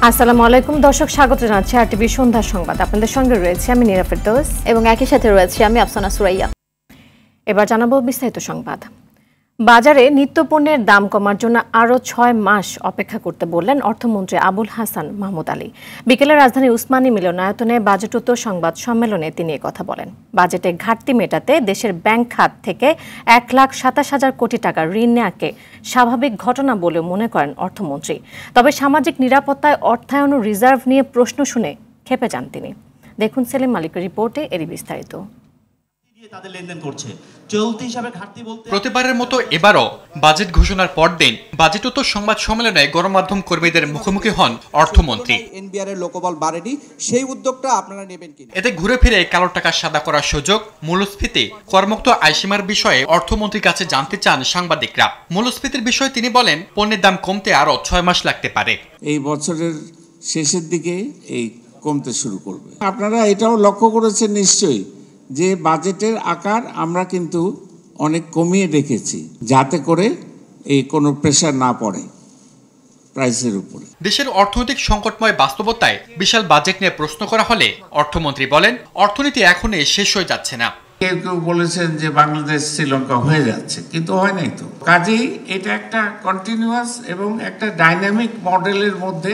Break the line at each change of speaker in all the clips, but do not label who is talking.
আসসালামু আলাইকুম দর্শক, স্বাগত জানাচ্ছি আরটিভি সন্ধ্যা সংবাদ। আপনাদের সঙ্গে রয়েছে আমি নীরা ফেরদৌস
এবং একই সাথে রয়েছে আমি আফসানা সুরাইয়া।
এবার জানাবো বিস্তারিত সংবাদ। বাজারে নিত্যপণ্যের দাম কমার জন্য আরও 6 মাস অপেক্ষা করতে বললেন অর্থমন্ত্রী আবুল হাসান মাহমুদ আলী। বিকেলে রাজধানীর উসমানী মিলনায়তনে বাজেটোত্তর সংবাদ সম্মেলনে তিনি কথা বলেন। বাজেটে ঘাটতি মেটাতে দেশের ব্যাংক খাত থেকে 1,27,000 কোটি টাকা ঋণ নেওয়াকে স্বাভাবিক ঘটনা বলে মনে করেন অর্থমন্ত্রী। তবে সামাজিক নিরাপত্তায় অর্থায়ন ও রিজার্ভ নিয়ে প্রশ্ন শুনে ক্ষেপে যান তিনি। দেখুন সেলিম মালিকের রিপোর্টে এরই বিস্তারিত।
প্রতিবারের মতো এবারও বাজেট ঘোষণার পরদিন বাজেটোত্তর সংবাদ সম্মেলনে গণমাধ্যম কর্মীদের মুখোমুখি হন অর্থমন্ত্রী। এতে ঘুরে ফিরে কালো টাকা সাদা করার সুযোগ, মূল্যস্ফীতি, করমুক্ত আয়সীমার বিষয়ে অর্থমন্ত্রীর কাছে জানতে চান সাংবাদিকরা। মূল্যস্ফীতির বিষয়ে তিনি বলেন, পণ্যের দাম কমতে আরো 6 মাস লাগতে পারে।
এই বছরের শেষের দিকে এই কমতে শুরু করবে। আপনারা এটাও লক্ষ্য করেছেন নিশ্চয়ই যে বাজেটের আকার আমরা কিন্তু অনেক কমিয়ে রেখেছি, যাতে করে এই কোনো প্রেশার না পড়ে প্রাইসের উপরে।
দেশের অর্থনৈতিক সংকটময় বাস্তবতায় বিশাল বাজেট নিয়ে প্রশ্ন করা হলে অর্থমন্ত্রী বলেন, অর্থনীতি এখনই শেষ হয়ে যাচ্ছে না।
কেউ কেউ বলেছেন যে বাংলাদেশ শ্রীলঙ্কা হয়ে যাচ্ছে, কিন্তু হয় নাই তো। কাজেই এটা একটা কন্টিনিউয়াস এবং একটা ডাইনামিক মডেলের মধ্যে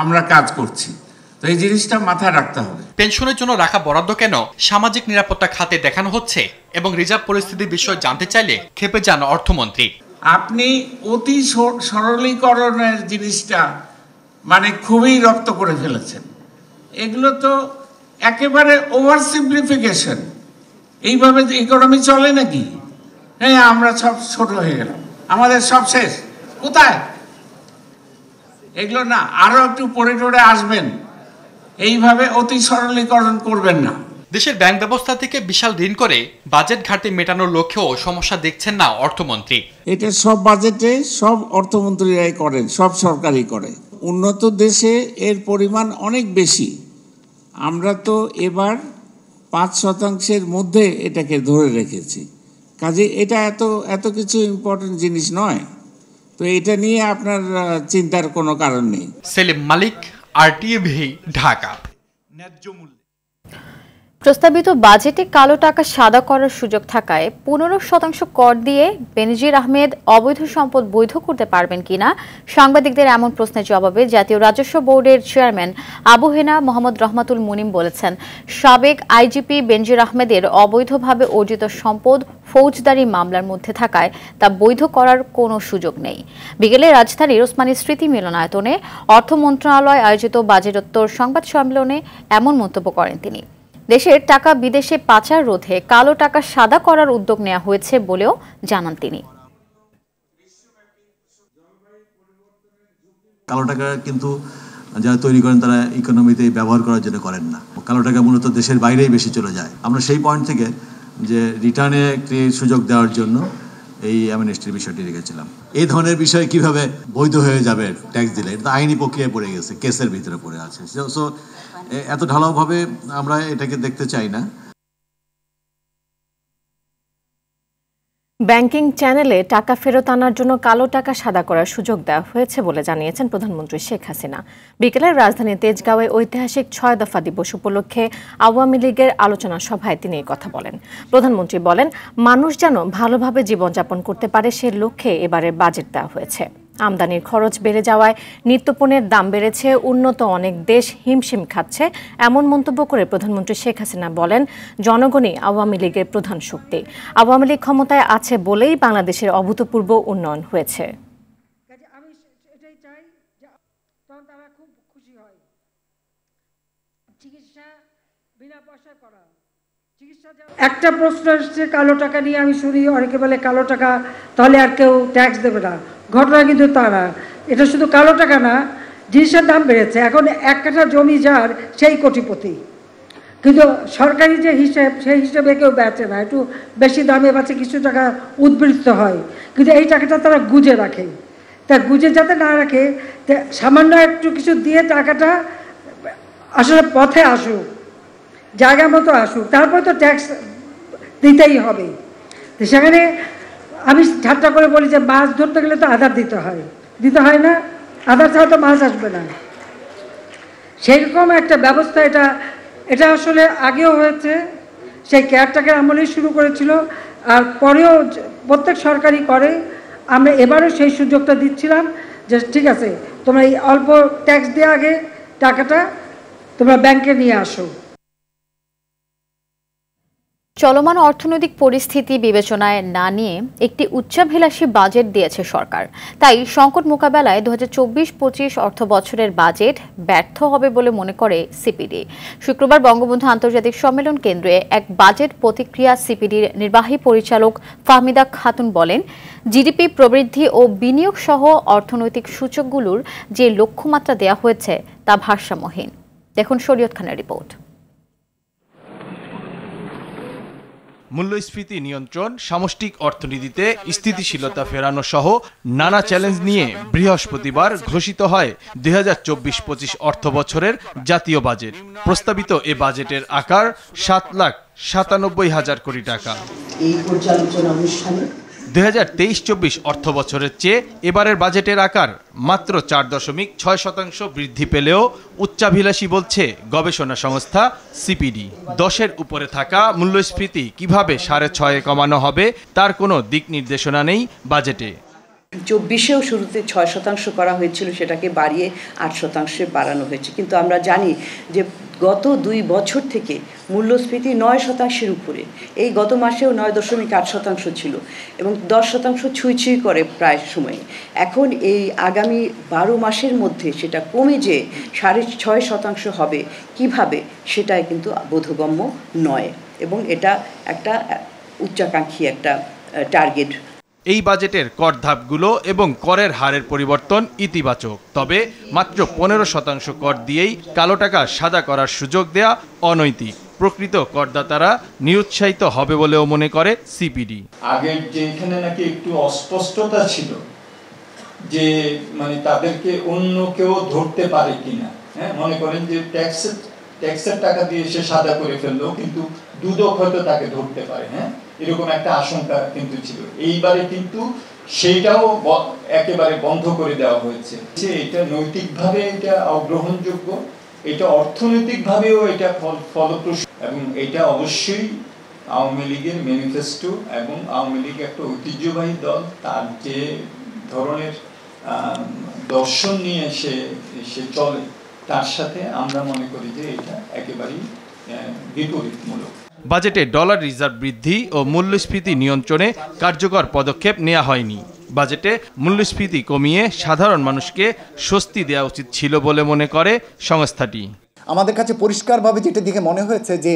আমরা কাজ করছি, তো এই জিনিসটা মাথায় রাখতে হবে।
পেনশনের জন্য রাখা বরাদ্দ কেন সামাজিক নিরাপত্তা খাতে দেখানো হচ্ছে এবং রিজার্ভ পরিস্থিতির বিষয় জানতে চাইলে ক্ষেপে যান অর্থমন্ত্রী।
আপনি অতি সরলীকরণের জিনিসটা মানে খুবই রপ্ত করে ফেলেছেন। এগুলো তো একেবারে ওভার সিম্পলিফিকেশন। এইভাবে ইকোনমি চলে নাকি? হ্যাঁ, আমরা সব ছোট হয়ে গেলাম, আমাদের সব শেষ। কোথায়? এগুলো না, আরো একটু পড়ে টড়ে আসবেন। এইভাবে অতি সরলীকরণ করবেন না।
দেশের ব্যাংক ব্যবস্থা থেকে বিশাল ঋণ করে বাজেট ঘাটতি মেটানোর লক্ষ্যেও সমস্যা দেখছেন না অর্থমন্ত্রী।
এটা সব বাজেটে সব অর্থমন্ত্রীরাই করেন, সব সরকারই করে। উন্নত দেশে এর পরিমাণ অনেক বেশি। আমরা তো এবার 5% মধ্যে এটাকে ধরে রেখেছি। কাজে এটা এত কিছু ইম্পর্টেন্ট জিনিস নয়, তো এটা নিয়ে আপনার চিন্তার কোনো কারণ নেই।
সেলিম মালিক, আরটিভি, ঢাকা।
প্রস্তাবিত বাজেটে কালো টাকা সাদা করার সুযোগ থাকায় 15% কর দিয়ে বেনজির আহমেদ অবৈধ সম্পদ বৈধ করতে পারবেন কিনা সাংবাদিকদের এমন প্রশ্নের জবাবে জাতীয় রাজস্ব বোর্ডের চেয়ারম্যান আবু হেনা মোহাম্মদ রহমাতুল মুনিম বলেছেন, সাবেক আইজিপি বেনজির আহমেদের অবৈধভাবে অর্জিত সম্পদ ফৌজদারি মামলার মধ্যে থাকায় তা বৈধ করার কোনো সুযোগ নেই। বিকেলে রাজধানীর ওসমানী স্মৃতি মিলনায়তনে অর্থ মন্ত্রণালয় আয়োজিত বাজেটোত্তর সংবাদ সম্মেলনে এমন মন্তব্য করেন তিনি। দেশের টাকা বিদেশে পাচার রোধে কালো টাকা সাদা করার উদ্যোগ নেওয়া হয়েছে বলেও জানান তিনি।
কালো টাকা কিন্তু যারা তৈরি করেন তারা ইকোনমিতে ব্যবহার করার জন্য করেন না। কালো টাকা মূলত দেশের বাইরেই বেশি চলে যায়। আমরা সেই পয়েন্ট থেকে যে রিটার্নে একটি সুযোগ দেওয়ার জন্য এই অ্যামনেস্টির বিষয়টি রেখেছিলাম। এই ধরনের বিষয় কিভাবে বৈধ হয়ে যাবে ট্যাক্স দিলে, এটা আইনি প্রক্রিয়ায় পড়ে গেছে, কেসের ভিতরে পড়ে আছে। সো এত ঢালাওভাবে আমরা এটাকে দেখতে চাই না।
ব্যাংকিং চ্যানেলে টাকা ফেরত আনার জন্য কালো টাকা সাদা করার সুযোগ দেওয়া হয়েছে বলে জানিয়েছেন প্রধানমন্ত্রী শেখ হাসিনা। বিকেলে রাজধানীর তেজগাঁওয়ে ঐতিহাসিক 6 দফা দিবস উপলক্ষে আওয়ামী লীগের আলোচনা সভায় তিনি এই কথা বলেন। প্রধানমন্ত্রী বলেন, মানুষ যেন ভালোভাবে জীবনযাপন করতে পারে সে লক্ষ্যে এবারে বাজেট দেওয়া হয়েছে। আমদানির খরচ বেড়ে যাওয়ায় নিত্যপণ্যের দাম বেড়েছে, উন্নত অনেক দেশ হিমশিম খাচ্ছে এমন মন্তব্য করে প্রধানমন্ত্রী শেখ হাসিনা বলেন, জনগণই আওয়ামী লীগের প্রধান শক্তি। আওয়ামী লীগ ক্ষমতায় আছে বলেই বাংলাদেশের অভূতপূর্ব উন্নয়ন হয়েছে।
একটা প্রশ্ন এসছে কালো টাকা নিয়ে, আমি শুনি অনেকে বলে কালো টাকা তাহলে আর কেউ ট্যাক্স দেবে না। ঘটনা কিন্তু তা না। এটা শুধু কালো টাকা না, জিনিসের দাম বেড়েছে। এখন 1 কাঠা জমি যার সেই কোটিপতি, কিন্তু সরকারি যে হিসেব সেই হিসেবে কেউ বেচে না, একটু বেশি দামে বেচে, কিছু টাকা উদ্বৃত্ত হয়, কিন্তু এই টাকাটা তারা গুজে রাখে। তা গুজে যাতে না রাখে, সামান্য একটু কিছু দিয়ে টাকাটা আসলে পথে আসুক, জায়গা মতো আসুক, তারপর তো ট্যাক্স দিতেই হবে। সেখানে আমি ঠাট্টা করে বলি যে মাছ ধরতে গেলে তো আধার দিতে হয় না, আধার ছাড়া তো মাছ আসবে না। সেইরকম একটা ব্যবস্থা এটা আসলে আগেও হয়েছে, সেই কেয়ারটেকার আমলেই শুরু করেছিল, আর পরেও প্রত্যেক সরকারই করে। আমরা এবারও সেই সুযোগটা দিচ্ছিলাম যে ঠিক আছে, তোমরা এই অল্প ট্যাক্স দিয়ে আগে টাকাটা তোমরা ব্যাংকে নিয়ে আসো।
চলমান অর্থনৈতিক পরিস্থিতি বিবেচনায় না নিয়ে একটি উচ্চাভিলাষী বাজেট দিয়েছে সরকার। তাই সংকট মোকাবেলায় 2024-25 অর্থ বছরের বাজেট ব্যর্থ হবে বলে মনে করে সিপিডি। শুক্রবার বঙ্গবন্ধু আন্তর্জাতিক সম্মেলন কেন্দ্রে এক বাজেট প্রতিক্রিয়া সিপিডির নির্বাহী পরিচালক ফাহমিদা খাতুন বলেন, জিডিপি প্রবৃদ্ধি ও বিনিয়োগ সহ অর্থনৈতিক সূচকগুলোর যে লক্ষ্যমাত্রা দেওয়া হয়েছে তা ভারসাম্যহীন। দেখুন শরীয়ত খানের রিপোর্ট।
মূল্যস্ফীতি নিয়ন্ত্রণ, সামষ্টিক অর্থনীতিতে স্থিতিশীলতা ফেরানো সহ নানা চ্যালেঞ্জ নিয়ে বৃহস্পতিবার ঘোষিত হয় 2024-25 অর্থ বছরের জাতীয় বাজেট। প্রস্তাবিত এ বাজেটের আকার 7,97,000 কোটি টাকা।
এই পর্যালোচনা অনুষ্ঠানে
2023-24 অর্থ বছরের চেয়ে এবারের বাজেটের আকার মাত্র 4.6% বৃদ্ধি পেলেও উচ্চাভিলাষী বলছে গবেষণা সংস্থা সিপিডি। 10-এর উপরে থাকা মূল্যস্ফীতি কিভাবে 6.5 কমানো হবে তার কোনো দিক নির্দেশনা নেই বাজেটে।
24-এও শুরুতে 6% করা হয়েছিল, সেটাকে বাড়িয়ে 8% বাড়ানো হয়েছে। কিন্তু আমরা জানি যে গত 2 বছর থেকে মূল্যস্ফীতি 9% উপরে। এই গত মাসেও 9.8% ছিল এবং 10% ছুঁই করে প্রায় সময়ে। এখন এই আগামী 12 মাসের মধ্যে সেটা কমে যে 6.5% হবে কিভাবে, সেটাই কিন্তু বোধগম্য নয় এবং এটা একটা উচ্চাকাঙ্ক্ষী একটা টার্গেট।
এই বাজেটের কর ধাপগুলো এবং করের হারের পরিবর্তন ইতিবাচক, তবে মাত্র 15% কর দিয়েই কালো টাকা সাদা করার সুযোগ দেয়া অনৈতিক। প্রকৃত করদাতারা নিরুৎসাহিত হবে বলেও মনে করে সিপিডি।
আগের যে এখানে নাকি একটু অস্পষ্টতা ছিল যে মানে তাদেরকে অন্য কেউ ধরতে পারে কিনা, হ্যাঁ, মনে করেন যে ট্যাক্সের টাকা দিয়ে সে সাদা করে ফেললো কিন্তু দুদক হয়তো তাকে ধরতে পারে, হ্যাঁ, এরকম একটা আশঙ্কা কিন্তু ছিল। এইবারে কিন্তু সেইটাও একেবারে বন্ধ করে দেওয়া হয়েছে। এটা নৈতিকভাবে এটা অগ্রহণযোগ্য, এটা অর্থনৈতিকভাবেও এটা ফলপ্রসূ এবং এটা অবশ্যই আওয়ামী লীগের ম্যানিফেস্টো এবং আওয়ামী লীগ একটা ঐতিহ্যবাহী দল, তার যে ধরনের দর্শন নিয়ে সে চলে তার সাথে আমরা মনে করি যে এটা একেবারেই বিপরীতমূলক।
বাজেটে ডলার রিজার্ভ বৃদ্ধি ও মূল্যস্ফীতি নিয়ন্ত্রণে কার্যকর পদক্ষেপ নেওয়া হয়নি। বাজেটে মূল্যস্ফীতি কমিয়ে সাধারণ মানুষকে স্বস্তি দেওয়া উচিত ছিল বলে মনে করে সংস্থাটি।
আমাদের কাছে পরিষ্কারভাবে যেটা দেখে মনে হয়েছে যে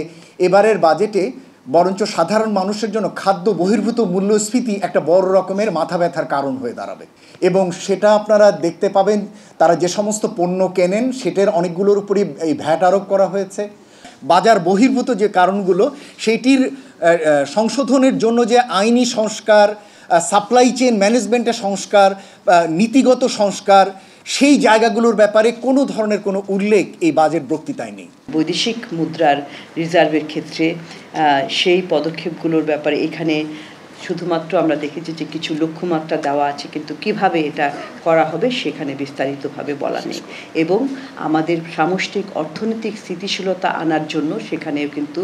এবারের বাজেটে বরঞ্চ সাধারণ মানুষের জন্য খাদ্য বহির্ভূত মূল্যস্ফীতি একটা বড় রকমের মাথা ব্যথার কারণ হয়ে দাঁড়াবে এবং সেটা আপনারা দেখতে পাবেন। তারা যে সমস্ত পণ্য কেনেন সেটার অনেকগুলোর উপরই এই ভ্যাট আরোপ করা হয়েছে। বাজার বহির্ভূত যে কারণগুলো সেইটির সংশোধনের জন্য যে আইনি সংস্কার, সাপ্লাই চেইন ম্যানেজমেন্টের সংস্কার, নীতিগত সংস্কার, সেই জায়গাগুলোর ব্যাপারে কোনো ধরনের কোনো উল্লেখ এই বাজেট বক্তৃতায় নেই।
বৈদেশিক মুদ্রার রিজার্ভের ক্ষেত্রে সেই পদক্ষেপগুলোর ব্যাপারে এখানে শুধুমাত্র আমরা দেখেছি যে কিছু লক্ষ্যমাত্রা দেওয়া আছে, কিন্তু কিভাবে এটা করা হবে সেখানে বিস্তারিতভাবে বলা নেই এবং আমাদের সামষ্টিক অর্থনৈতিক স্থিতিশীলতা আনার জন্য সেখানে কিন্তু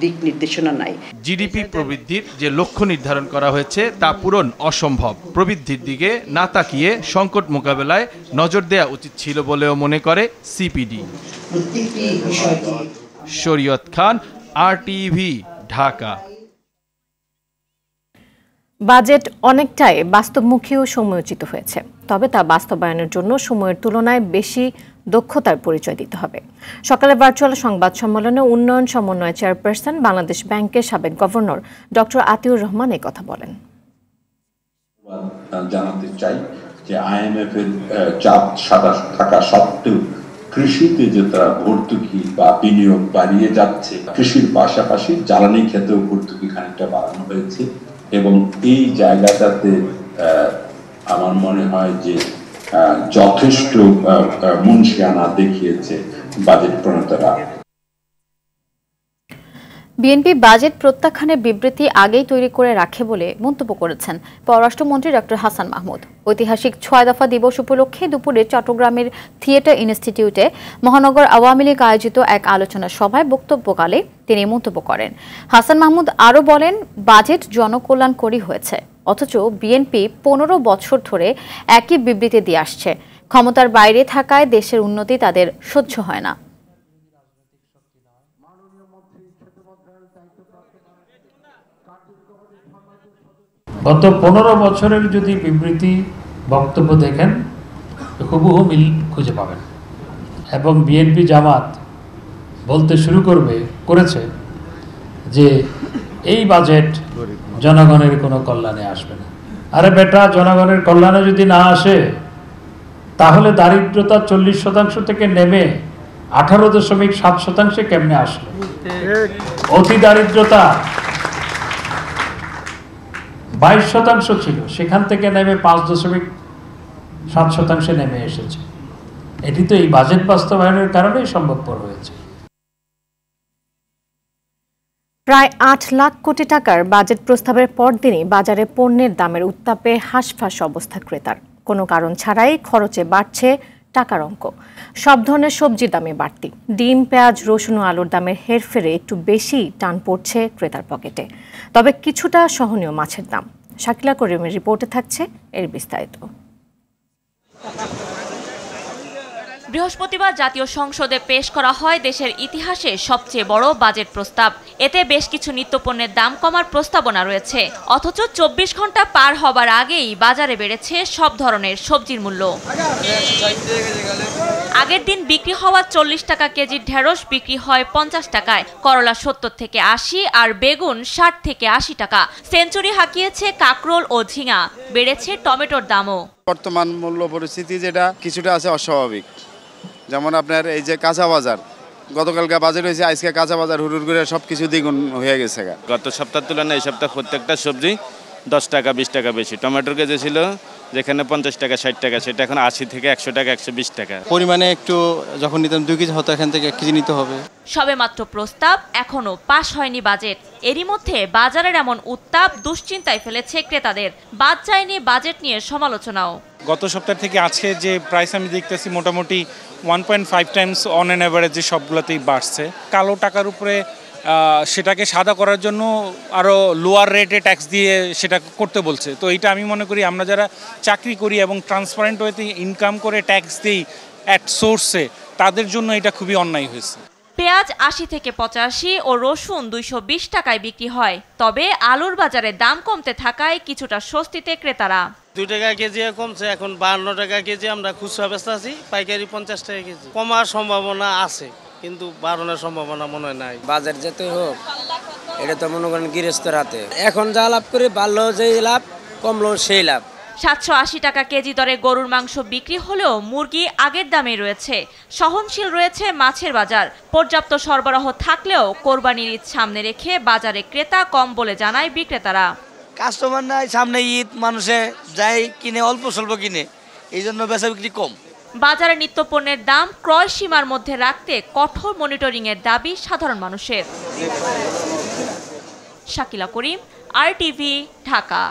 দিক নির্দেশনা নাই।
জিডিপি প্রবৃদ্ধির যে লক্ষ্য নির্ধারণ করা হয়েছে তা পূরণ অসম্ভব। প্রবৃদ্ধির দিকে না তাকিয়ে সংকট মোকাবেলায় নজর দেওয়া উচিত ছিল বলেও মনে করে সিপিডি। শরীয়ত খান, RTV, ঢাকা।
বাজেট অনেকটাই বাস্তবমুখী ও সময়োচিত হয়েছে, তবে তা বাস্তবায়নের জন্য সময়ের তুলনায় বেশি দক্ষতার পরিচয় দিতে হবে। সকালে ভার্চুয়াল সংবাদ সম্মেলনে উন্নয়ন সমন্বয় চেয়ারপারসন বাংলাদেশ ব্যাংকের সাবেক গভর্নর ডক্টর আতিউর রহমান এই কথা বলেন।
জানাতে চাই যে IMF এর চাপ থাকা সত্ত্বেও কৃষিতে যে তারা ভর্তুকি বা বিনিয়োগ বাড়িয়ে যাচ্ছে, কৃষির পাশাপাশি জ্বালানি ক্ষেত্রেও ভর্তুকি খানিকটা বাড়ানো হয়েছে এবং এই জায়গাটাতে আমার মনে হয় যে যথেষ্ট মুনশিয়ানা দেখিয়েছে বাজেট প্রণেতারা।
বিএনপি বাজেট প্রত্যাখ্যানের বিবৃতি আগেই তৈরি করে রাখে বলে মন্তব্য করেছেন পররাষ্ট্রমন্ত্রী ডক্টর হাসান মাহমুদ। ঐতিহাসিক ৬ দফা দিবস উপলক্ষে দুপুরে চট্টগ্রামের থিয়েটার ইনস্টিটিউটে মহানগর আওয়ামী লীগ আয়োজিত এক আলোচনা সভায় বক্তব্যকালে তিনি মন্তব্য করেন। হাসান মাহমুদ আরও বলেন, বাজেট জনকল্যাণকরী হয়েছে, অথচ বিএনপি ১৫ বছর ধরে একই বিবৃতি দিয়ে আসছে। ক্ষমতার বাইরে থাকায় দেশের উন্নতি তাদের সহ্য হয় না।
গত ১৫ বছরের যদি বিবৃতি বক্তব্য দেখেন হুবহু মিল খুঁজে পাবেন, এবং বিএনপি জামাত বলতে শুরু করেছে যে এই বাজেট জনগণের কোনো কল্যাণে আসবে না। আরে বেটা, জনগণের কল্যাণে যদি না আসে তাহলে দারিদ্রতা ৪০% থেকে নেমে ১৮.৭% কেমনে আসলো? অতি দারিদ্রতা ২২% ছিল, সেখান থেকে নেমে ৫.৭% নেমে এসেছে। এটি তো এই বাজেট বাস্তবায়নের কারণেই সম্ভবপর হয়েছে।
প্রায় ৮ লাখ কোটি টাকার বাজেট প্রস্তাবের পরদিনই বাজারে পণ্যের দামের উত্তাপে হাঁসফাঁস অবস্থা ক্রেতার। কোনো কারণ ছাড়াই খরচে বাড়ছে টাকার অঙ্ক। সব ধরনের সবজির দামে বাড়তি, ডিম, পেঁয়াজ, রসুন ও আলুর দামের হেরফেরে একটু বেশি টান পড়ছে ক্রেতার পকেটে। তবে কিছুটা সহনীয় মাছের দাম। শাকিলা করিমের রিপোর্টে থাকছে এর বিস্তারিত।
বৃহস্পতিবার জাতীয় সংসদে পেশ করা হয় দেশের ইতিহাসে সবচেয়ে বড় বাজেট প্রস্তাব। এতে বেশ কিছু নিত্যপণ্যের দাম কমার প্রস্তাবনা রয়েছে, অথচ ২৪ ঘন্টা পার হবার আগেই বাজারে বেড়েছে সব ধরনের সবজির মূল্য। আগের দিন বিক্রি হওয়া ৪০ টাকা কেজির ঢেঁড়স বিক্রি হয় ৫০ টাকায়, করলা ৭০ থেকে ৮০ আর বেগুন ৬০ থেকে ৮০ টাকা। সেঞ্চুরি হাঁকিয়েছে কাঁকরোল ও ঝিঙা, বেড়েছে টমেটোর দামও।
বর্তমান মূল্য পরিস্থিতি যেটা কিছুটা আছে অস্বাভাবিক, যেমন আপনার এই যে কাঁচা বাজার, গতকালকে বাজার হয়েছে, আজকে কাঁচা বাজার হুড়ুর করে সব কিছু দ্বিগুণ হয়ে গেছে।
গত সপ্তাহের তুলনায় এই সপ্তাহে প্রত্যেকটা সবজি 10 টাকা 20 টাকা বেশি। টমেটোর কেজি ছিল যেখানে 50 টাকা 60 টাকা, সেটা এখন 80 থেকে 100 টাকা 120 টাকা।
পরিমাণে একটু যখন নিতাম 2 কেজি হতো, এখান থেকে 1 কেজি নিতে হবে।
সবে মাত্র প্রস্তাব, এখনো পাশ হয়নি বাজেট। এরই মধ্যে বাজারের এমন উত্তাপ দুশ্চিন্তায় ফেলেছে ক্রেতাদের। বাদ যায়নি বাজেট নিয়ে সমালোচনাও।
গত সপ্তাহ থেকে আজকে যে প্রাইস আমি দেখতেছি মোটামুটি 1.5 টাইমস অন অ্যান অ্যাভারেজে সবগুলোতেই বাড়ছে। কালো টাকার উপরে সেটাকে সাদা করার জন্য আরও লোয়ার রেটে ট্যাক্স দিয়ে সেটা করতে বলছে। তো এইটা আমি মনে করি আমরা যারা চাকরি করি এবং ট্রান্সপারেন্ট ওয়েতে ইনকাম করে ট্যাক্স দিই অ্যাট সোর্সে, তাদের জন্য এটা খুবই অন্যায় হয়েছে।
পেঁয়াজ 80 থেকে 85 ও রসুন 220 টাকায় বিক্রি হয়। তবে আলুর বাজারে দাম কমতে থাকায় কিছুটা স্বস্তিতে ক্রেতারা।
2 টাকা কেজি কমছে, এখন 52 টাকা কেজি আমরা খুচরা বেচতে আছি, পাইকারি 50 টাকা কেজি। কমার সম্ভাবনা আছে, কিন্তু বাড়ানোর সম্ভাবনা মনে হয় নাই।
বাজার যেতে হোক, এটা তো মনে করেন গৃহস্থের হাতে। এখন যা লাভ করে বাড়লো যেই লাভ, কমলো সেই লাভ।
780 টাকা কেজি দরে গরুর মাংস বিক্রি হলেও মুরগি আগের দামে রয়েছে। সহনশীল রয়েছে মাছের বাজার। পর্যাপ্ত সরবরাহ থাকলেও কোরবানির ঈদ সামনে রেখে বাজারে ক্রেতা কম বলে জানায় বিক্রেতারা।
কাস্টমার নাই, সামনে ঈদ, মানুষে যাই কিনে অল্প স্বল্প কিনে, এই জন্য বেচা বিক্রি কম।
বাজারে নিত্যপণ্যের দাম ক্রয় সীমার মধ্যে রাখতে কঠোর মনিটরিংয়ের দাবি সাধারণ মানুষের। শাকিলা করিম, RTV, ঢাকা।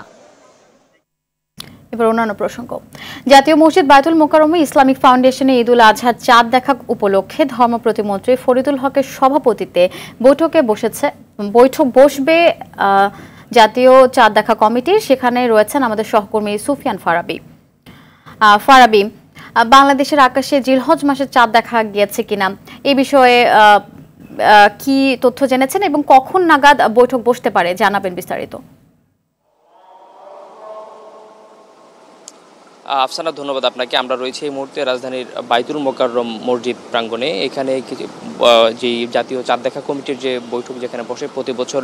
এবার অন্যান্য প্রসঙ্গ। জাতীয় মসজিদ বায়তুল মোকাররমে ইসলামিক ফাউন্ডেশনে ঈদুল আজহার চাঁদ দেখা উপলক্ষে ধর্ম প্রতিমন্ত্রী ফরিদুল হকের সভাপতিত্বে বৈঠক বসবে জাতীয় চাঁদ দেখা কমিটির। সেখানে রয়েছেন আমাদের সহকর্মী সুফিয়ান ফারাবি। বাংলাদেশের আকাশে জিলহজ মাসের চাঁদ দেখা গিয়েছে কিনা এই বিষয়ে কি তথ্য জেনেছেন এবং কখন নাগাদ বৈঠক বসতে পারে জানাবেন বিস্তারিত।
আফসানা, ধন্যবাদ আপনাকে। আমরা রয়েছি এই মুহূর্তে রাজধানীর বায়তুল মোকাররম মসজিদ প্রাঙ্গণে। এখানে যে জাতীয় চাঁদ দেখা কমিটির যে বৈঠক যেখানে বসে প্রতি বছর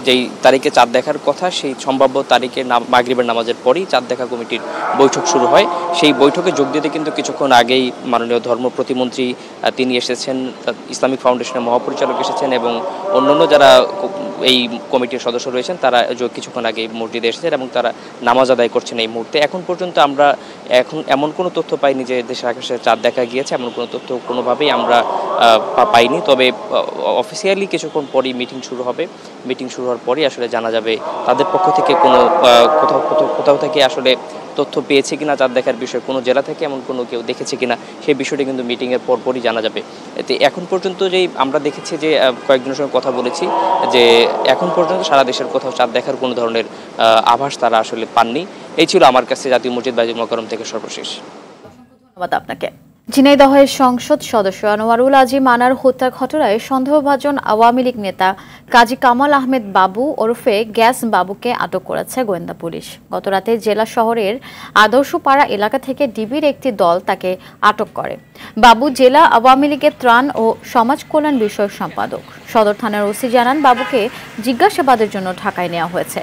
যেই তারিখে চাঁদ দেখার কথা, সেই সম্ভাব্য তারিখে মাগরিবের নামাজের পরেই চাঁদ দেখা কমিটির বৈঠক শুরু হয়। সেই বৈঠকে যোগ দিতে কিন্তু কিছুক্ষণ আগেই মাননীয় ধর্ম প্রতিমন্ত্রী তিনি এসেছেন, ইসলামিক ফাউন্ডেশনের মহাপরিচালক এসেছেন এবং অন্যান্য যারা এই কমিটির সদস্য রয়েছেন তারা কিছুক্ষণ আগে মসজিদে এসেছেন এবং তারা নামাজ আদায় করছেন এই মুহূর্তে। এখন পর্যন্ত আমরা এমন কোনো তথ্য পাইনি যে দেশের আকাশে চাঁদ দেখা গিয়েছে, এমন কোনো তথ্য কোনোভাবেই আমরা পাইনি। তবে অফিসিয়ালি কিছুক্ষণ পরই মিটিং শুরু হবে। মিটিং শুরু হওয়ার পরই আসলে জানা যাবে তাদের পক্ষ থেকে কোনো কোথাও থেকে আসলে তথ্য পেয়েছে কিনা চাঁদ দেখার বিষয়ে, কোনো জেলা থেকে এমন কোনো কেউ দেখেছে কিনা সেই বিষয়টি কিন্তু মিটিংয়ের পরপরই জানা যাবে। এতে এখন পর্যন্ত যেই আমরা দেখেছি যে কয়েকজনের সঙ্গে কথা বলেছি যে এখন পর্যন্ত সারা দেশের কোথাও চাঁদ দেখার কোনো ধরনের আভাস তারা আসলে পাননি। এই ছিল আমার কাছে জাতীয় মসজিদ বাইতুল মোকাররম থেকে সর্বশেষ।
ধন্যবাদ আপনাকে। ঝিনাইদহের সংসদ সদস্য আনোয়ারুল আজিম আনার হত্যা ঘটনায় সন্দেহভাজন আওয়ামী লীগ নেতা কাজী কামাল আহমেদ বাবু ওরফে গ্যাস বাবুকে আটক করেছে গোয়েন্দা পুলিশ। গতরাতে জেলা শহরের আদর্শপাড়া এলাকা থেকে ডিবির একটি দল তাকে আটক করে। বাবু জেলা আওয়ামী লীগের ত্রাণ ও সমাজ কল্যাণ বিষয়ক সম্পাদক। সদর থানার ওসি জানান বাবুকে জিজ্ঞাসাবাদের জন্য ঢাকায় নেওয়া হয়েছে।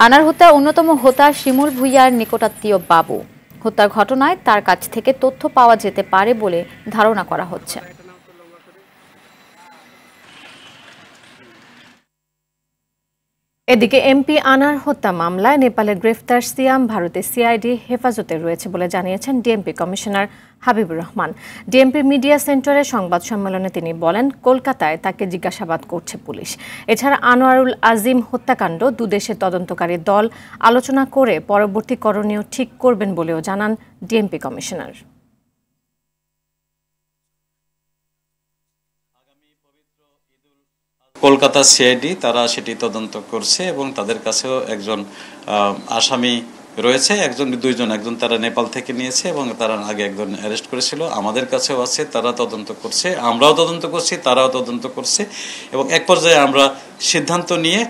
আনার হত্যার অন্যতম হোতা শিমুল ভুইয়ার নিকটাত্মীয় বাবু। হত্যার ঘটনায় তার কাছ থেকে তথ্য পাওয়া যেতে পারে বলে ধারণা করা হচ্ছে।
এদিকে এমপি আনার হত্যা মামলায় নেপালের গ্রেফতার সিয়াম ভারতে সিআইডি হেফাজতে রয়েছে বলে জানিয়েছেন DMP commissioner Habibur Rahman. DMP media সেন্টারে সংবাদ সম্মেলনে তিনি বলেন, কলকাতায় তাকে জিজ্ঞাসাবাদ করছে পুলিশ। এছাড়া আনোয়ারুল আজিম হত্যাকাণ্ড দুদেশের তদন্তকারী দল আলোচনা করে পরবর্তী করণীয় ঠিক করবেন বলেও জানান ডিএমপি কমিশনার।
কলকাতা সিআইডি তারা সেটি তদন্ত করছে এবং তাদের কাছেও একজন আসামি রয়েছে, দুইজন তারা নেপাল থেকে নিয়েছে এবং তারা আগে একজন অ্যারেস্ট করেছিল। আমাদের কাছেও আছে, তারা তদন্ত করছে, আমরাও তদন্ত করছি, তারাও তদন্ত করছে এবং এক পর্যায়ে আমরা সিদ্ধান্ত নিয়ে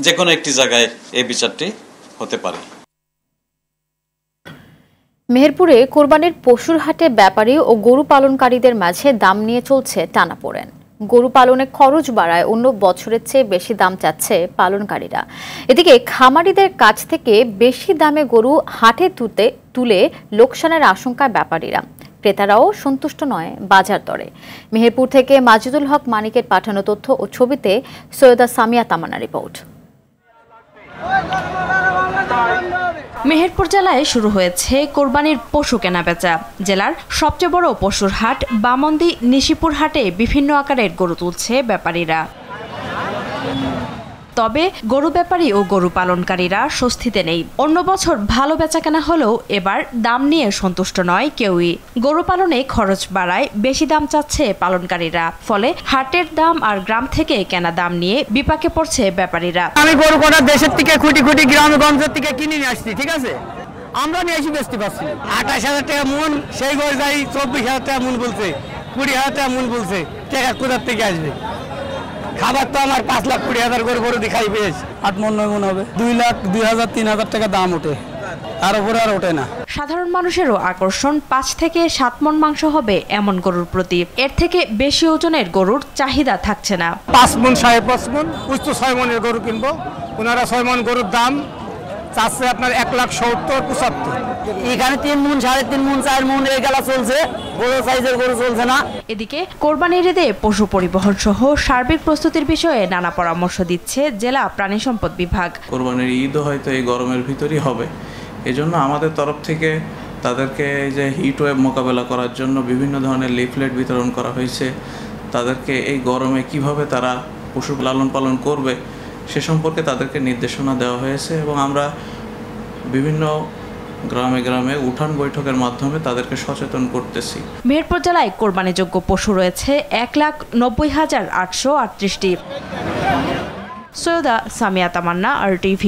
যে কোনো একটি জায়গায় এই বিচারটি হতে পারে।
মেহেরপুরে কোরবানির পশুর হাটে ব্যাপারী ও গরু পালনকারীদের মাঝে দাম নিয়ে চলছে টানাপোড়েন। গরু পালনে খরচ বাড়ায় অন্য বছরের চেয়ে বেশি দাম চাচ্ছে পালনকারীরা। এদিকে খামারিদের কাছ থেকে বেশি দামে গরু হাটে তুলে লোকসানের আশঙ্কায় ব্যাপারীরা। ক্রেতারাও সন্তুষ্ট নয় বাজার দরে। মেহেরপুর থেকে মাজিদুল হক মানিকের পাঠানো তথ্য ও ছবিতে সৈয়দা সামিয়া তামান্না রিপোর্ট।
মেহেরপুর জেলায় শুরু হয়েছে কোরবানির পশু কেনাবেচা। জেলার সবচেয়ে বড় পশুর হাট বামন্দি নিশিপুর হাটে বিভিন্ন আকারের গরু তুলছে ব্যাপারীরা। তবে গরু ব্যাপারী ও গরু পালনকারীরা স্বস্তিতে নেই। অন্য বছর ভালো বেচাকেনা হলেও এবার দাম নিয়ে সন্তুষ্ট নয় কেউই। গরু পালনে খরচ বাড়ায় বেশি দাম চাচ্ছে পালনকারীরা। ফলে হাটের দাম আর গ্রাম থেকে কেনা দাম নিয়ে বিপাকে পড়ছে ব্যাপারীরা।
আমি গরু কটা দেশের থেকে খুঁটি গ্রামগঞ্জের থেকে কিনে নিয়ে আসছি, ঠিক আছে, আমরা নিয়ে এসে বেচতে পারছি। 28,000 টাকা মন, সেই গরু যাই 24,000 টাকা মন বলছে, 20,000 টাকা মন বলছে। টাকা কোথার থেকে আসবে? খাবার তো আমার 5,20,000 গরু দেখাই পেয়েছ। 8 মন 9 মন হবে, 2 লাখ 2,000 3,000 টাকা দাম ওঠে, আর উপরে আর ওঠে না।
সাধারণ মানুষেরও আকর্ষণ 5 থেকে 7 মন মাংস হবে এমন গরুর প্রতি। এর থেকে বেশি ওজনের গরুর চাহিদা থাকছে না।
5 মন 5.5 মন, উচ্চ 6 মনের গরু কিনবো। ওনারা 6 মন গরুর দাম চাচ্ছে আপনার 1,70,75। এখানে 3 মন 3.5 মন 4 মন এগুলা চলছে, বড় সাইজের গরু চলছে না।
এদিকে কোরবানির ঈদে পশু পরিবহন সহ সার্বিক প্রস্তুতির বিষয়ে নানা পরামর্শ দিচ্ছে জেলা প্রাণী সম্পদ বিভাগ।
কোরবানির ঈদও হয়তো এই গরমের ভিতরই হবে, এজন্য আমাদের তরফ থেকে তাদেরকে এই যে হিট ওয়েভ মোকাবেলা করার জন্য বিভিন্ন ধরনের লিফলেট বিতরণ করা হয়েছে। তাদেরকে এই গরমে কিভাবে তারা পশু লালন পালন করবে সে সম্পর্কে তাদেরকে নির্দেশনা দেওয়া হয়েছে এবং আমরা বিভিন্ন গ্রামে গ্রামে উঠান বৈঠকের মাধ্যমে তাদেরকে সচেতন করতেছি।
মেহেরপুর জেলায় কোরবানিযোগ্য পশু রয়েছে 1,90,838টি। সৈয়দা সামিয়া তামান্না, RTV।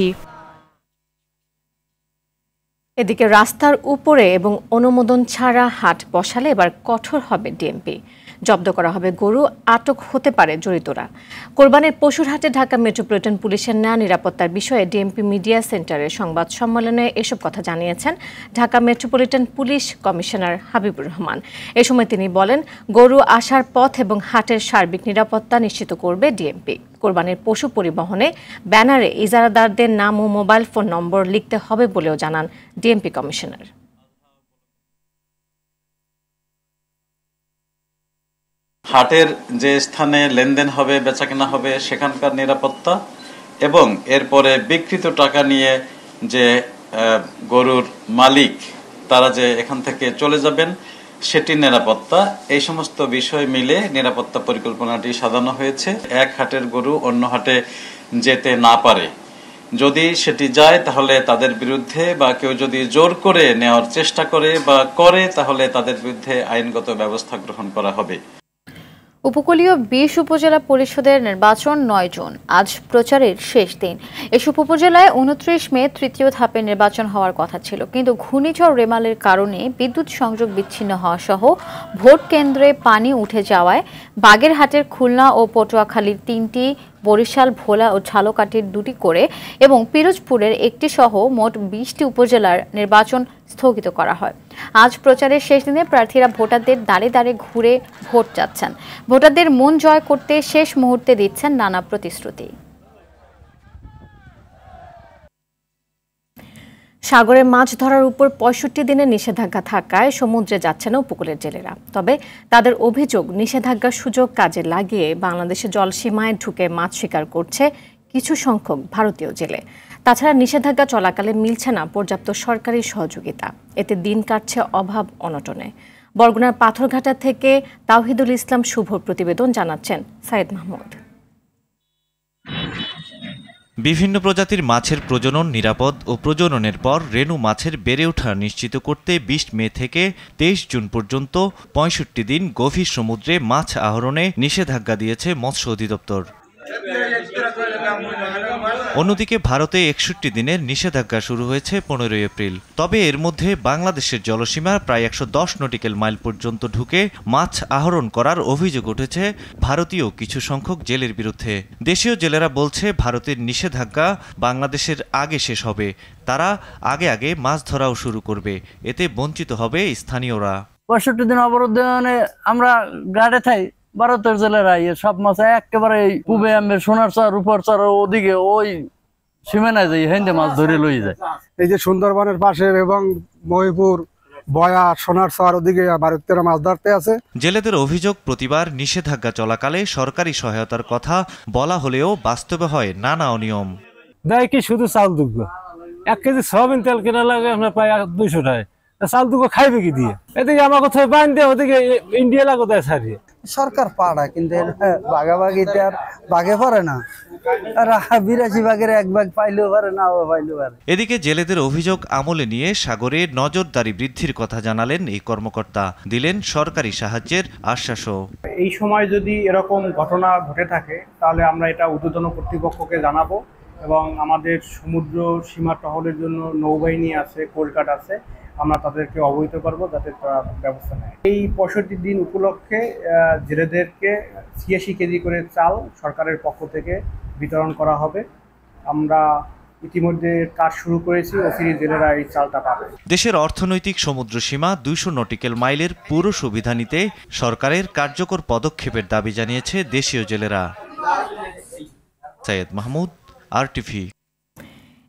এদিকে রাস্তার উপরে এবং অনুমোদন ছাড়া হাট বসালে এবার কঠোর হবে ডিএমপি। জব্দ করা হবে গরু, আটক হতে পারে জড়িতরা। কোরবানির পশুর হাটে ঢাকা মেট্রোপলিটন পুলিশের ন্যায় নিরাপত্তার বিষয়ে ডিএমপি মিডিয়া সেন্টারের সংবাদ সম্মেলনে এসব কথা জানিয়েছেন Dhaka metropolitan police commissioner Habibur Rahman. এ সময় তিনি বলেন, গরু আসার পথ এবং হাটের সার্বিক নিরাপত্তা নিশ্চিত করবে ডিএমপি। কোরবানির পশু পরিবহনে ব্যানারে ইজারাদারদের নাম ও মোবাইল ফোন নম্বর লিখতে হবে বলেও জানান ডিএমপি কমিশনার।
হাটের যে স্থানে লেনদেন হবে, বেচাকেনা হবে, সেখানকার নিরাপত্তা এবং এরপরে বিকৃত টাকা নিয়ে যে গরুর মালিক তারা যে এখান থেকে চলে যাবেন সেটি নিরাপত্তা, এই সমস্ত বিষয় মিলে নিরাপত্তা পরিকল্পনাটি সাজানো হয়েছে। এক হাটের গরু অন্য হাটে যেতে না পারে, যদি সেটি যায় তাহলে তাদের বিরুদ্ধে বা কেউ যদি জোর করে নেওয়ার চেষ্টা করে বা করে তাহলে তাদের বিরুদ্ধে আইনগত ব্যবস্থা গ্রহণ করা হবে।
উপকূলীয় ২০ উপজেলা পরিষদের নির্বাচন ৯ জুন, আজ প্রচারের শেষ দিন। এসব উপজেলায় ২৯ মে তৃতীয় ধাপে নির্বাচন হওয়ার কথা ছিল, কিন্তু ঘূর্ণিঝড় রেমালের কারণে বিদ্যুৎ সংযোগ বিচ্ছিন্ন হওয়া সহ ভোট কেন্দ্রে পানি উঠে যাওয়ায় বাগেরহাটের খুলনা ও পটুয়াখালীর ৩টি, বরিশাল, ভোলা ও ঝালকাঠির ২টি করে এবং পিরোজপুরের একটি সহ মোট ২০টি উপজেলার নির্বাচন স্থগিত করা হয়। আজ প্রচারের শেষ দিনে প্রার্থীরা ভোটারদের দাঁড়ে দাঁড়ে ঘুরে ভোট চাচ্ছেন। ভোটারদের মন জয় করতে শেষ মুহূর্তে দিচ্ছেন নানা প্রতিশ্রুতি।
সাগরে মাছ ধরার উপর ৬৫ দিনের নিষেধাজ্ঞা থাকায় সমুদ্রে যাচ্ছে না উপকূলের জেলেরা। তবে তাদের অভিযোগ, নিষেধাজ্ঞার সুযোগ কাজে লাগিয়ে বাংলাদেশের জলসীমায় ঢুকে মাছ শিকার করছে কিছু সংখ্যক ভারতীয় জেলে। তাছাড়া নিষেধাজ্ঞা চলাকালে মিলছে না পর্যাপ্ত সরকারি সহযোগিতা, এতে দিন কাটছে অভাব অনটনে। বরগুনার পাথরঘাটা থেকে তাওহিদুল ইসলাম শুভর প্রতিবেদন, জানাচ্ছেন সাইদ মাহমুদ।
বিভিন্ন প্রজাতির মাছের প্রজনন নিরাপদ ও প্রজননের পর রেণু মাছের বেড়ে ওঠা নিশ্চিত করতে ২০ মে থেকে ২৩ জুন পর্যন্ত ৬৫ দিন গভীর সমুদ্রে মাছ আহরণে নিষেধাজ্ঞা দিয়েছে মৎস্য অধিদপ্তর। অন্যদিকে ভারতে ৬১ দিনের নিষেধাজ্ঞা শুরু হয়েছে ১৫ এপ্রিল। তবে এর মধ্যে বাংলাদেশের জলসীমা প্রায় ১১০ নটিক্যাল মাইল পর্যন্ত ঢুকে মাছ আহরণ করার অভিযোগ উঠেছে ভারতীয় কিছু সংখ্যক জেলের বিরুদ্ধে। দেশীয় জেলেরা বলছে ভারতের নিষেধাজ্ঞা বাংলাদেশের আগে শেষ হবে, তারা আগে আগে মাছ ধরাও শুরু করবে, এতে বঞ্চিত হবে স্থানীয়রা।
৬৫ দিন অবরোধে আমরা গাড়ে থাই, ভারতের জেলেরা সব মাছ একেবারে পূবে আমের সোনারচর রূপরচর ওদিকে ওই সীমানায় যাই হেন্দে মাছ ধরে লই যায়।
এই যে সুন্দরবনের পাশে এবং মহিপুর, বয়া, সোনারচর ওদিকে ভারতীয়রা মাছ ধরতে আছে।
জেলেদের অভিযোগ, প্রতিবার নিষেধাজ্ঞা চলাকালে সরকারি সহায়তার কথা বলা হলেও বাস্তবে হয় নানা অনিয়ম।
দেয় কি শুধু চাল দুগ্গ, ১ কেজি সয়াবিন তেল কেনা লাগে আপনার প্রায় ২০০ টাকায়, চাল দুগ্গ খাইবে কি দিয়ে? এদিকে আমার কোথায় বান দিয়ে ওদিকে ইন্ডিয়া লাগো দেয় সারিয়ে।
সরকার পাড়া কিন্তু বাঘাবাগিতে আর বাঘে পারে না, আর ৮২ ভাগের ১ ভাগ পাইলেও পারে না, পাইলেও পারে।
এদিকে জেলেদের অভিযোগ আমলে নিয়ে সাগরে নজরদারি বৃদ্ধির কথা জানালেন এই কর্মকর্তা, দিলেন সরকারি সাহায্যের আশ্বাসও।
এই সময় যদি এরকম ঘটনা ঘটে থাকে তাহলে আমরা এটা ঊর্ধ্বতন কর্তৃপক্ষকে জানাবো এবং আমাদের সমুদ্র সীমা টহলের জন্য নৌবাহিনী আছে, কোলকাট আছে, আমরা তাদেরকে অবহিত করবো যাতে তারা ব্যবস্থা নেয়। এই ৬৫ দিন উপলক্ষে জেলেদেরকে ৮৬ কেজি করে চাল সরকারের পক্ষ থেকে বিতরণ করা হবে। আমরা ইতিমধ্যে কাজ শুরু করেছি, অচিরেই জেলেরা এই চালটা পাবে।
দেশের অর্থনৈতিক সমুদ্র সীমা ২০০ নটিক্যাল মাইলের পুরো সুবিধা নিতে সরকারের কার্যকর পদক্ষেপের দাবি জানিয়েছে দেশীয় জেলেরা। সাইদ মাহমুদ, আরটিভি।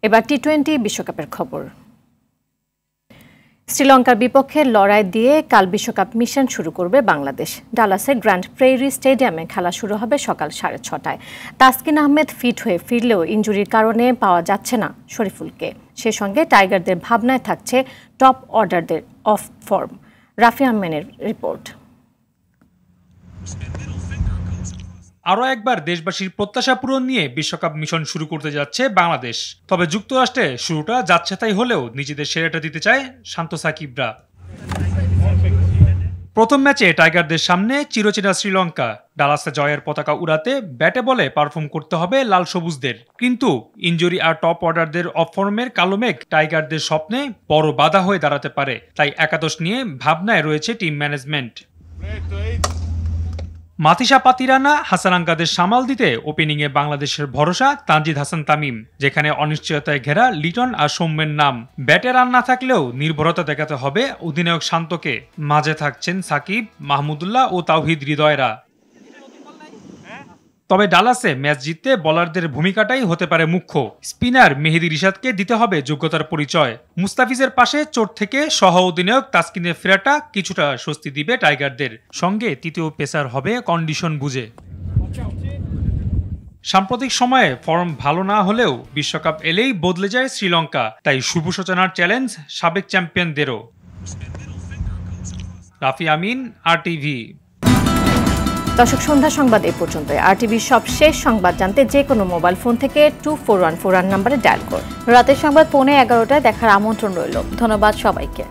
এবার টি-20 বিশ্বকাপের খবর। শ্রীলঙ্কার বিপক্ষে লড়াই দিয়ে কাল বিশ্বকাপ মিশন শুরু করবে বাংলাদেশ। ডালাসের গ্র্যান্ড প্রেইরি স্টেডিয়ামে খেলা শুরু হবে সকাল 6:30টায়। তাসকিন আহমেদ ফিট হয়ে ফিরলেও ইনজুরির কারণে পাওয়া যাচ্ছে না শরীফুলকে। সে সঙ্গে টাইগারদের ভাবনায় থাকছে টপ অর্ডারদের অফ ফর্ম। রাফি আহমেদের রিপোর্ট।
আরও একবার দেশবাসীর প্রত্যাশা পূরণ নিয়ে বিশ্বকাপ মিশন শুরু করতে যাচ্ছে বাংলাদেশ। তবে যুক্তরাষ্ট্রে শুরুটা যাচ্ছে তাই হলেও নিজেদের সেরাটা দিতে চায় শান্ত সাকিবরা। প্রথম ম্যাচে টাইগারদের সামনে চিরচেনা শ্রীলঙ্কা। ডালাসে জয়ের পতাকা উড়াতে ব্যাটে বলে পারফর্ম করতে হবে লাল সবুজদের। কিন্তু ইনজুরি আর টপ অর্ডারদের অফ ফর্মের কালো মেঘ টাইগারদের স্বপ্নে বড় বাধা হয়ে দাঁড়াতে পারে। তাই একাদশ নিয়ে ভাবনায় রয়েছে টিম ম্যানেজমেন্ট। মাথিসা পাতিরানা, হাসানাঙ্কাদের সামাল দিতে ওপেনিংয়ে বাংলাদেশের ভরসা তানজিদ হাসান তামিম, যেখানে অনিশ্চয়তায় ঘেরা লিটন আর সৌম্যের নাম। ব্যাটে রান না থাকলেও নির্ভরতা দেখাতে হবে অধিনায়ক শান্তকে। মাঝে থাকছেন সাকিব, মাহমুদুল্লাহ ও তাওহিদ হৃদয়রা। তবে ডালাসে ম্যাচ জিততে বোলারদের ভূমিকাটাই হতে পারে মুখ্য। স্পিনার মেহেদী রিশাদকে দিতে হবে যোগ্যতার পরিচয়। মুস্তাফিজের পাশে চোট থেকে সহ অধিনায়ক তাসকিনের ফেরাটা কিছুটা স্বস্তি দিবে টাইগারদের। সঙ্গে তৃতীয় পেসার হবে কন্ডিশন বুঝে। সাম্প্রতিক সময়ে ফর্ম ভালো না হলেও বিশ্বকাপ এলেই বদলে যায় শ্রীলঙ্কা, তাই শুভ সূচনার চ্যালেঞ্জ সাবেক চ্যাম্পিয়নদেরও। রাফি আমিন, RTV।
দর্শক, সন্ধ্যা সংবাদ এ পর্যন্তই। RTVর সব শেষ সংবাদ জানতে যে কোনো মোবাইল ফোন থেকে 2414 নাম্বারে ডায়াল করুন।
রাতের সংবাদ 11:15টায় দেখার আমন্ত্রণ রইল। ধন্যবাদ সবাইকে।